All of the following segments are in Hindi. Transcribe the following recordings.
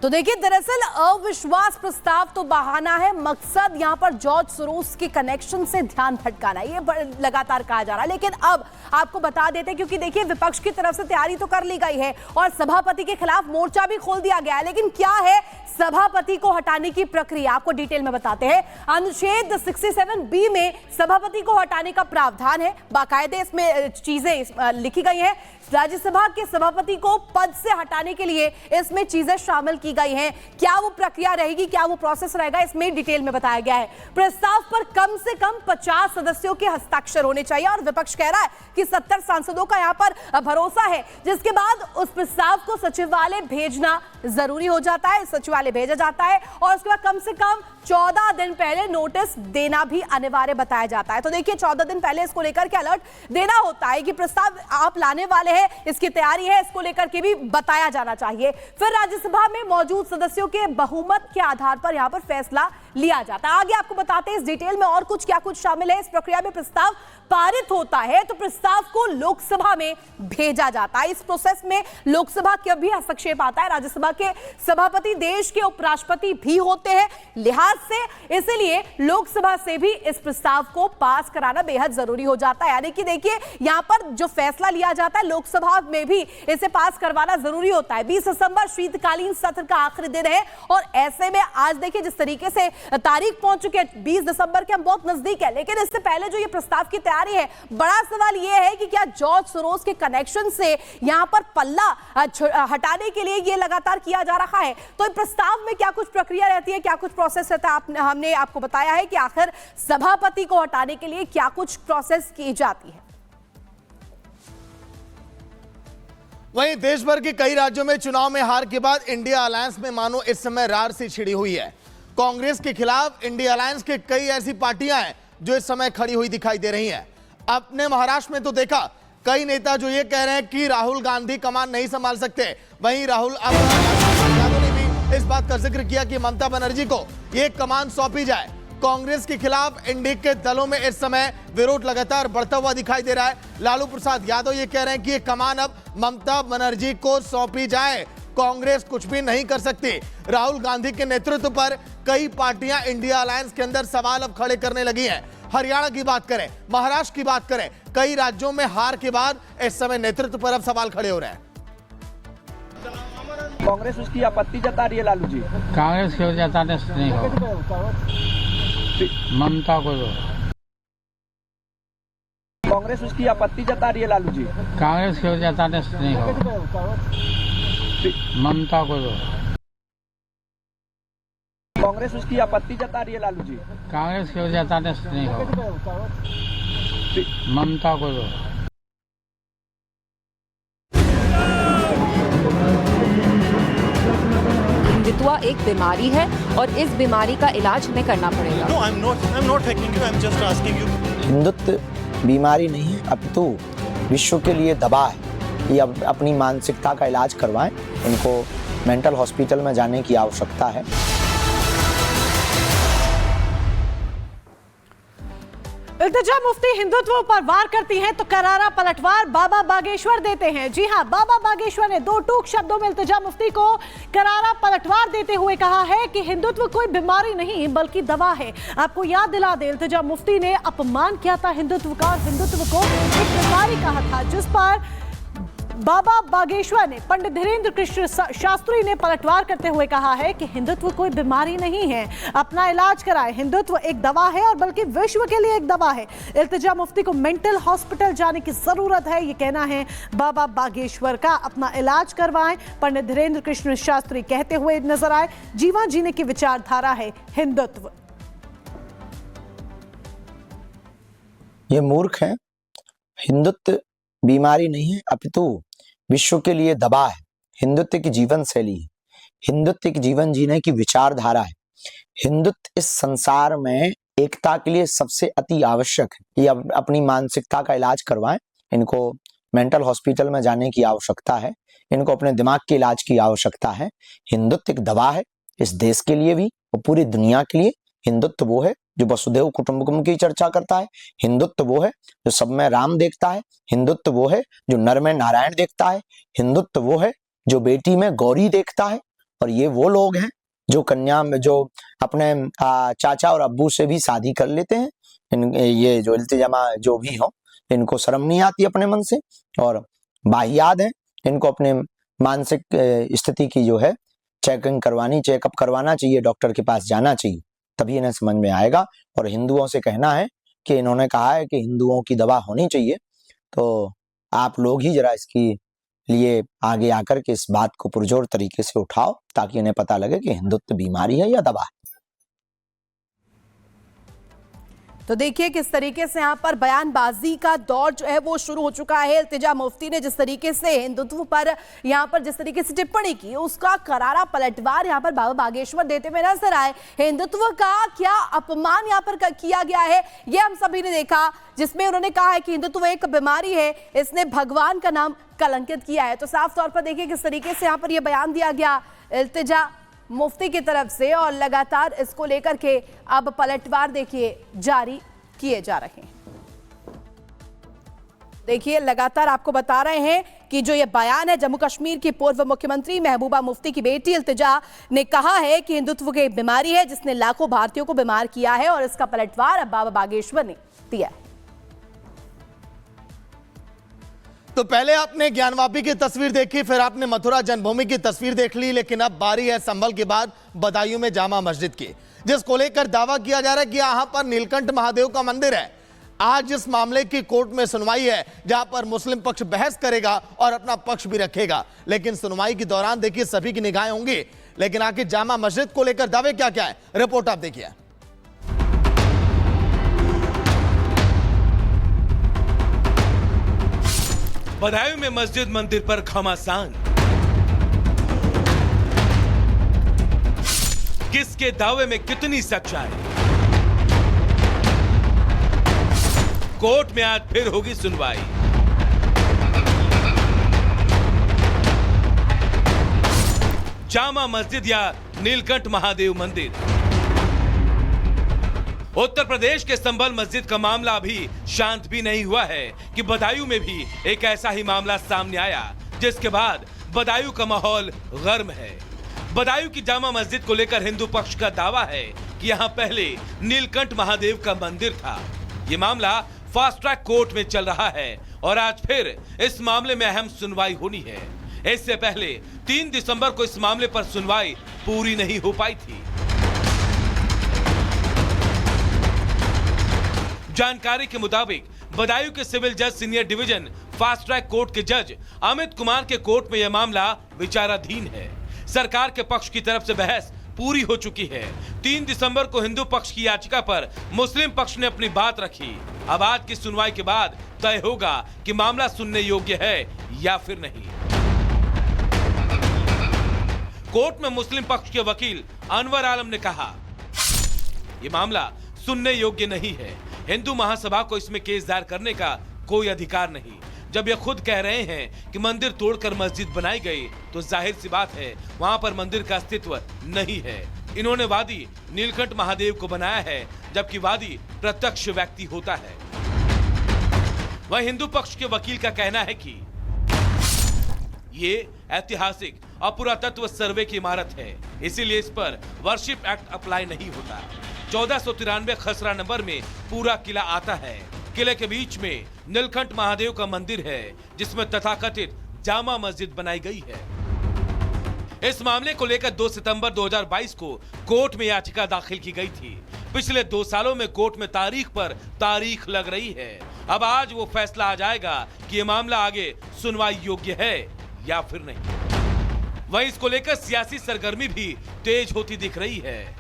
तो देखिए, दरअसल अविश्वास प्रस्ताव तो बहाना है, मकसद यहां पर जॉर्ज सोरोस के कनेक्शन से ध्यान भटकाना, ये लगातार कहा जा रहा है। लेकिन अब आपको बता देते हैं, क्योंकि देखिए विपक्ष की तरफ से तैयारी तो कर ली गई है और सभापति के खिलाफ मोर्चा भी खोल दिया गया है। लेकिन क्या है सभापति को हटाने की प्रक्रिया, आपको डिटेल में बताते हैं। अनुच्छेद 67B में सभापति को हटाने का प्रावधान है, बाकायदे इसमें चीजें लिखी गई हैं। राज्यसभा के सभापति को पद से हटाने के लिए इसमें चीजें शामिल की गई हैं। क्या वो प्रक्रिया रहेगी, क्या वो प्रोसेस रहेगा, इसमें डिटेल में बताया गया है। प्रस्ताव पर कम से कम 50 सदस्यों के हस्ताक्षर होने चाहिए और विपक्ष कह रहा है कि 70 सांसदों का यहां पर भरोसा है, जिसके बाद उस प्रस्ताव को सचिवालय भेजना जरूरी हो जाता है। सचिवालय भेजा जाता है और उसके बाद कम से कम 14 दिन पहले नोटिस देना भी अनिवार्य बताया जाता है। तो देखिए 14 दिन पहले इसको लेकर के अलर्ट देना होता है कि प्रस्ताव आप लाने वाले हैं, इसकी तैयारी है, इसको लेकर के भी बताया जाना चाहिए। फिर राज्यसभा में मौजूद सदस्यों के बहुमत के आधार पर यहां पर फैसला लिया जाता है। आगे आपको बताते हैं इस डिटेल में और कुछ क्या कुछ शामिल है। इस प्रक्रिया में प्रस्ताव पारित होता है तो प्रस्ताव को लोकसभा में भेजा जाता है। इस प्रोसेस में लोकसभा का भी हस्तक्षेप आता है। राज्यसभा के सभापति देश के उपराष्ट्रपति भी होते हैं, लिहाज से इसलिए लोकसभा से भी इस प्रस्ताव को पास कराना बेहद जरूरी हो जाता है। यानी कि देखिए यहां पर जो फैसला लिया जाता है लोकसभा में भी इसे पास करवाना जरूरी होता है। 20 दिसंबर शीतकालीन सत्र का आखिरी दिन है और ऐसे में आज देखिए जिस तरीके से तारीख पहुंच चुकी है 20 दिसंबर के हम बहुत नजदीक है, लेकिन इससे पहले जो ये प्रस्ताव की तैयारी है, बड़ा सवाल यह है कि क्या जॉर्ज सोरोस के कनेक्शन से यहां पर पल्ला हटाने के लिए ये लगातार किया जा रहा है। तो इस प्रस्ताव में क्या कुछ प्रक्रिया रहती है, क्या कुछ प्रोसेस रहता है, हमने आपको बताया है कि आखिर सभापति को हटाने के लिए क्या कुछ प्रोसेस की जाती है। वहीं देश भर के कई राज्यों में चुनाव में हार के बाद इंडिया अलायंस में मानो इस समय रार सी छिड़ी हुई है। कांग्रेस के खिलाफ इंडिया अलायंस के कई ऐसी पार्टियां हैं जो इस समय खड़ी हुई दिखाई दे रही हैं। अपने महाराष्ट्र में तो देखा कई नेता जो ये कह रहे हैं कि राहुल गांधी कमान नहीं संभाल सकते। वहीं राहुल यादव ने भी इस बात का जिक्र किया कि ममता बनर्जी को ये कमान सौंपी जाए। कांग्रेस के खिलाफ इंडी के दलों में इस समय विरोध लगातार बढ़ता हुआ दिखाई दे रहा है। लालू प्रसाद यादव ये कह रहे हैं कि ये कमान अब ममता बनर्जी को सौंपी जाए, कांग्रेस कुछ भी नहीं कर सकती। राहुल गांधी के नेतृत्व पर कई पार्टियां इंडिया अलायंस के अंदर सवाल अब खड़े करने लगी हैं। हरियाणा की बात करें, महाराष्ट्र की बात करें, कई राज्यों में हार के बाद इस समय नेतृत्व पर अब सवाल खड़े हो रहे हैं। कांग्रेस उसकी आपत्ति जता रही है लालू जी। कांग्रेस क्यों जताने से नहीं होगा, ममता को दो। कांग्रेस उसकी आपत्ति जता रही है लालू जी। कांग्रेस क्यों जताने से नहीं होगा, ममता को दो। कांग्रेस उसकी आपत्ति जता रही है लालू जी। कांग्रेस क्यों जताने से नहीं होगा, ममता को दो। हिंदुत्व एक बीमारी है और इस बीमारी का इलाज हमें करना पड़ेगा। No, I'm not hacking you. I'm just asking you. Hindutva बीमारी नहीं है, अपितु विश्व के लिए दवा है। ये अपनी मानसिकता का इलाज करवाएं, इनको मेंटल हॉस्पिटल में जाने की आवश्यकता है। इल्तिजा मुफ्ती हिंदुत्व पर वार करती हैं तो करारा पलटवार बाबा बागेश्वर देते हैं। जी हां, बाबा बागेश्वर ने दो टूक शब्दों में इल्तिजा मुफ्ती को करारा पलटवार देते हुए कहा है कि हिंदुत्व कोई बीमारी नहीं बल्कि दवा है। आपको याद दिला दे, इल्तिजा मुफ्ती ने अपमान किया था हिंदुत्व का, हिंदुत्व को एक बीमारी कहा था, जिस पर बाबा बागेश्वर ने पंडित धीरेन्द्र कृष्ण शास्त्री ने पलटवार करते हुए कहा है कि हिंदुत्व कोई बीमारी नहीं है, अपना इलाज कराएं। हिंदुत्व एक दवा है और बल्कि विश्व के लिए एक दवा है। इल्तिजा मुफ्ती को मेंटल हॉस्पिटल जाने की जरूरत है, ये कहना है बाबा बागेश्वर का। अपना इलाज करवाएं, पंडित धीरेन्द्र कृष्ण शास्त्री कहते हुए नजर आए। जीवन जीने की विचारधारा है हिंदुत्व। ये मूर्ख है। हिंदुत्व बीमारी नहीं है, अपितु विश्व के लिए दवा है। हिंदुत्व की जीवन शैली है, हिंदुत्व की जीवन जीने की विचारधारा है। हिंदुत्व इस संसार में एकता के लिए सबसे अति आवश्यक है। ये अपनी मानसिकता का इलाज करवाएं, इनको मेंटल हॉस्पिटल में जाने की आवश्यकता है, इनको अपने दिमाग के इलाज की आवश्यकता है। हिंदुत्व एक दवा है इस देश के लिए भी और पूरी दुनिया के लिए। हिंदुत्व वो है जो वसुधैव कुटुंबकम की चर्चा करता है। हिंदुत्व वो है जो सब में राम देखता है। हिंदुत्व वो है जो नर में नारायण देखता है। हिंदुत्व वो है जो बेटी में गौरी देखता है। और ये वो लोग हैं जो कन्या में जो अपने चाचा और अब्बू से भी शादी कर लेते हैं। ये जो इल्तिजामा जो भी हो, इनको शर्म नहीं आती अपने मन से और बाहियात है। इनको अपने मानसिक स्थिति की जो है चेकअप करवाना चाहिए, डॉक्टर के पास जाना चाहिए, तभी इन्हें समझ में आएगा। और हिंदुओं से कहना है कि इन्होंने कहा है कि हिंदुओं की दवा होनी चाहिए, तो आप लोग ही जरा इसकी लिए आगे आकर के इस बात को पुरजोर तरीके से उठाओ, ताकि इन्हें पता लगे कि हिंदुत्व बीमारी है या दवा है। तो देखिए किस तरीके से यहाँ पर बयानबाजी का दौर जो है वो शुरू हो चुका है। इल्तिजा मुफ्ती ने जिस तरीके से हिंदुत्व पर यहाँ पर जिस तरीके से टिप्पणी की, उसका करारा पलटवार यहाँ पर बाबा बागेश्वर देते हुए नजर आए। हिंदुत्व का क्या अपमान यहाँ पर किया गया है, ये हम सभी ने देखा, जिसमें उन्होंने कहा है कि हिंदुत्व एक बीमारी है, इसने भगवान का नाम कलंकित किया है। तो साफ तौर पर देखिए किस तरीके से यहाँ पर यह बयान दिया गया इल्तिजा मुफ्ती की तरफ से, और लगातार इसको लेकर के अब पलटवार देखिए जारी किए जा रहे हैं। देखिए लगातार आपको बता रहे हैं कि जो ये बयान है जम्मू कश्मीर की पूर्व मुख्यमंत्री महबूबा मुफ्ती की बेटी इल्तिजा ने कहा है कि हिंदुत्व की बीमारी है जिसने लाखों भारतीयों को बीमार किया है, और इसका पलटवार अब बाबा बागेश्वर ने दिया है। तो पहले आपने ज्ञानवापी की तस्वीर देखी, फिर आपने मथुरा जन्मभूमि की तस्वीर देख ली, लेकिन अब बारी है संभल के बाद बदायूं में जामा मस्जिद की, जिसको लेकर दावा किया जा रहा है कि यहां पर नीलकंठ महादेव का मंदिर है। आज इस मामले की कोर्ट में सुनवाई है, जहां पर मुस्लिम पक्ष बहस करेगा और अपना पक्ष भी रखेगा, लेकिन सुनवाई के दौरान देखिए सभी की निगाहें होंगी। लेकिन आखिर जामा मस्जिद को लेकर दावे क्या क्या है, रिपोर्ट आप देखिए। बदायूं में मस्जिद मंदिर पर घमासान, किसके दावे में कितनी सच्चाई। कोर्ट में आज फिर होगी सुनवाई। जामा मस्जिद या नीलकंठ महादेव मंदिर। उत्तर प्रदेश के संभल मस्जिद का मामला अभी शांत भी नहीं हुआ है कि बदायूं में भी एक ऐसा ही मामला सामने आया, जिसके बाद बदायूं का माहौल गर्म है। बदायूं की जामा मस्जिद को लेकर हिंदू पक्ष का दावा है कि यहां पहले नीलकंठ महादेव का मंदिर था। ये मामला फास्ट ट्रैक कोर्ट में चल रहा है और आज फिर इस मामले में अहम सुनवाई होनी है। इससे पहले 3 दिसंबर को इस मामले पर सुनवाई पूरी नहीं हो पाई थी। जानकारी के मुताबिक बदायूं के सिविल जज senior division fast track court के जज अमित कुमार के कोर्ट में यह मामला विचाराधीन है। सरकार के पक्ष की तरफ से बहस पूरी हो चुकी है। 3 दिसंबर को हिंदू पक्ष की याचिका पर मुस्लिम पक्ष ने अपनी बात रखी। अब आज की सुनवाई के बाद तय होगा कि मामला सुनने योग्य है या फिर नहीं। कोर्ट में मुस्लिम पक्ष के वकील अनवर आलम ने कहा, यह मामला सुनने योग्य नहीं है। हिंदू महासभा को इसमें केस दायर करने का कोई अधिकार नहीं। जब ये खुद कह रहे हैं कि मंदिर तोड़कर मस्जिद बनाई गई, तो जाहिर सी बात है वहां पर मंदिर का अस्तित्व नहीं है। इन्होंने वादी नीलकंठ महादेव को बनाया है, जबकि वादी प्रत्यक्ष व्यक्ति होता है। वह हिंदू पक्ष के वकील का कहना है कि ये ऐतिहासिक और पुरातत्व सर्वे की इमारत है, इसीलिए इस पर वर्शिप एक्ट अप्लाई नहीं होता। 1493 खसरा नंबर में पूरा किला आता है। किले के बीच में नीलकंठ महादेव का मंदिर है, जिसमें तथाकथित जामा मस्जिद बनाई गई है। इस मामले को लेकर 2 सितंबर 2022 को कोर्ट में याचिका दाखिल की गई थी। पिछले 2 सालों में कोर्ट में तारीख पर तारीख लग रही है। अब आज वो फैसला आ जाएगा कि ये मामला आगे सुनवाई योग्य है या फिर नहीं। वहीं इसको लेकर सियासी सरगर्मी भी तेज होती दिख रही है।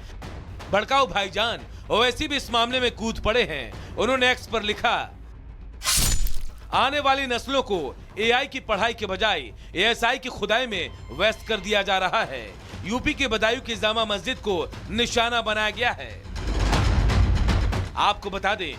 भड़काऊ भाईजान ओवैसी भी इस मामले में कूद पड़े हैं। उन्होंने एक्स पर लिखा, आने वाली नस्लों को एआई की पढ़ाई के बजाय एएसआई की खुदाई में व्यस्त कर दिया जा रहा है। यूपी के बदायूं की जामा मस्जिद को निशाना बनाया गया है। आपको बता दें